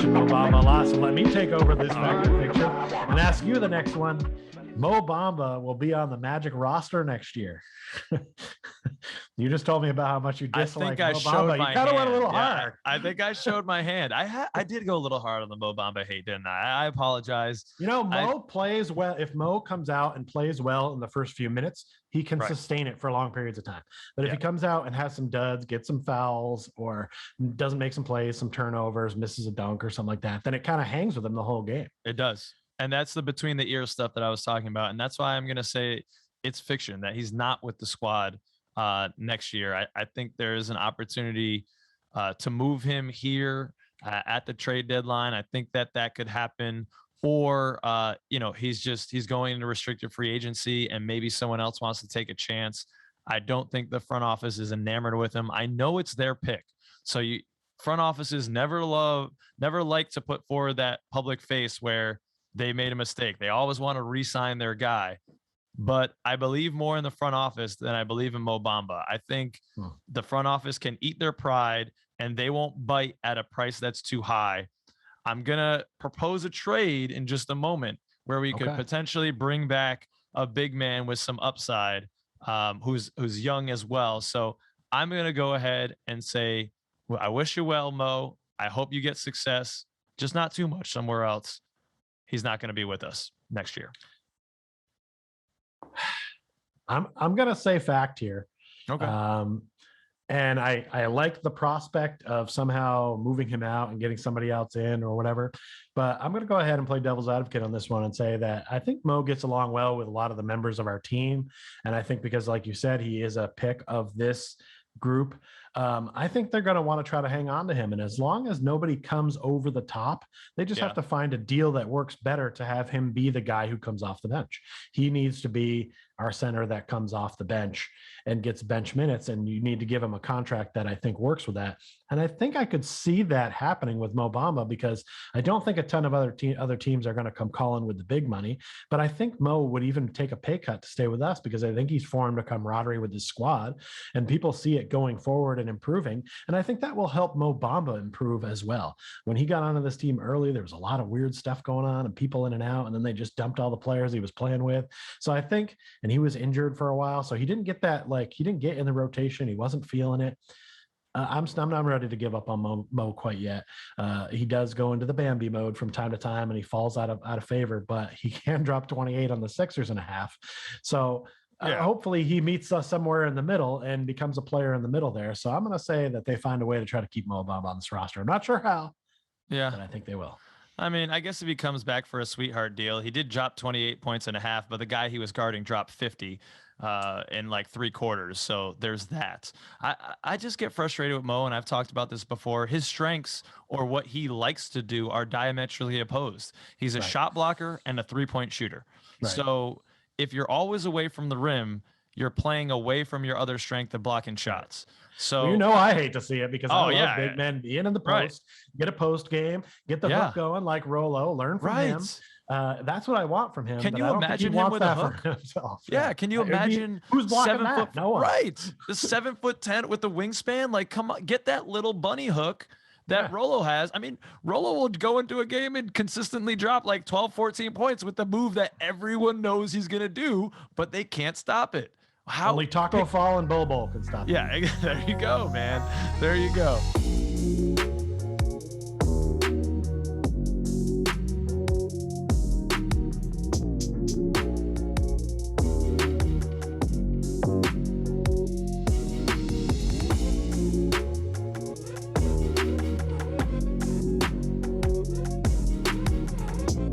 mentioned Mo Bamba a lot, so let me take over this fact or fiction and ask you the next one. Mo Bamba will be on the Magic roster next year. You just told me about how much you dislike Mo Bamba. You kind of went a little hard. I think I showed my hand. I did go a little hard on the Mo Bamba hate, didn't I? I apologize. You know, Mo plays well. If Mo comes out and plays well in the first few minutes, he can sustain it for long periods of time. But if he comes out and has some duds, gets some fouls, or doesn't make some plays, some turnovers, misses a dunk or something like that, then it kind of hangs with him the whole game. It does. And that's the between the ears stuff that I was talking about. And that's why I'm going to say it's fiction that he's not with the squad next year. I think there is an opportunity to move him here at the trade deadline. I think that could happen. Or, he's going into restricted free agency and maybe someone else wants to take a chance. I don't think the front office is enamored with him. I know it's their pick. So front offices never like to put forward that public face where they made a mistake. They always want to re-sign their guy. But I believe more in the front office than I believe in Mo Bamba. I think the front office can eat their pride and they won't bite at a price that's too high. I'm going to propose a trade in just a moment where we could potentially bring back a big man with some upside who's young as well. So I'm going to go ahead and say, well, I wish you well, Mo. I hope you get success, just not too much somewhere else. He's not going to be with us next year. I'm going to say fact here. Okay. And I like the prospect of somehow moving him out and getting somebody else in or whatever. But I'm going to go ahead and play devil's advocate on this one and say that I think Mo gets along well with a lot of the members of our team. And I think because, like you said, he is a pick of this group, I think they're going to want to try to hang on to him. And as long as nobody comes over the top, they just have to find a deal that works better to have him be the guy who comes off the bench. He needs to be our center that comes off the bench and gets bench minutes, and you need to give him a contract that I think works with that. And I think I could see that happening with Mo Bamba because I don't think a ton of other teams are going to come calling with the big money, but I think Mo would even take a pay cut to stay with us because I think he's formed a camaraderie with his squad and people see it going forward and improving. And I think that will help Mo Bamba improve as well. When he got onto this team early, there was a lot of weird stuff going on and people in and out, and then they just dumped all the players he was playing with. So I think, and he was injured for a while, so he didn't get that, he didn't get in the rotation. He wasn't feeling it. I'm not ready to give up on Mo quite yet. He does go into the Bambi mode from time to time, and he falls out of favor, but he can drop 28 on the Sixers and a half. So hopefully he meets us somewhere in the middle and becomes a player in the middle there. So I'm going to say that they find a way to try to keep Mo Bamba on this roster. I'm not sure how, but I think they will. I mean, I guess if he comes back for a sweetheart deal, he did drop 28 points and a half, but the guy he was guarding dropped 50 in like 3 quarters. So there's that. I just get frustrated with Mo, and I've talked about this before. His strengths or what he likes to do are diametrically opposed. He's a shot blocker and a 3-point shooter. Right. So if you're always away from the rim, you're playing away from your other strength of blocking shots. So I hate to see it because I love big men being in the post, get a post game, get the hook going like Rolo, learn from him. That's what I want from him. Can you imagine him with a hook? Yeah. Can you imagine who's blocking that? No one. Right. The 7'10" with the wingspan. Like, come on, get that little bunny hook that Rolo has. I mean, Rolo will go into a game and consistently drop like 12, 14 points with the move that everyone knows he's going to do, but they can't stop it. Only Taco Fall and Bobo can stop it. Yeah, there you go, man. There you go.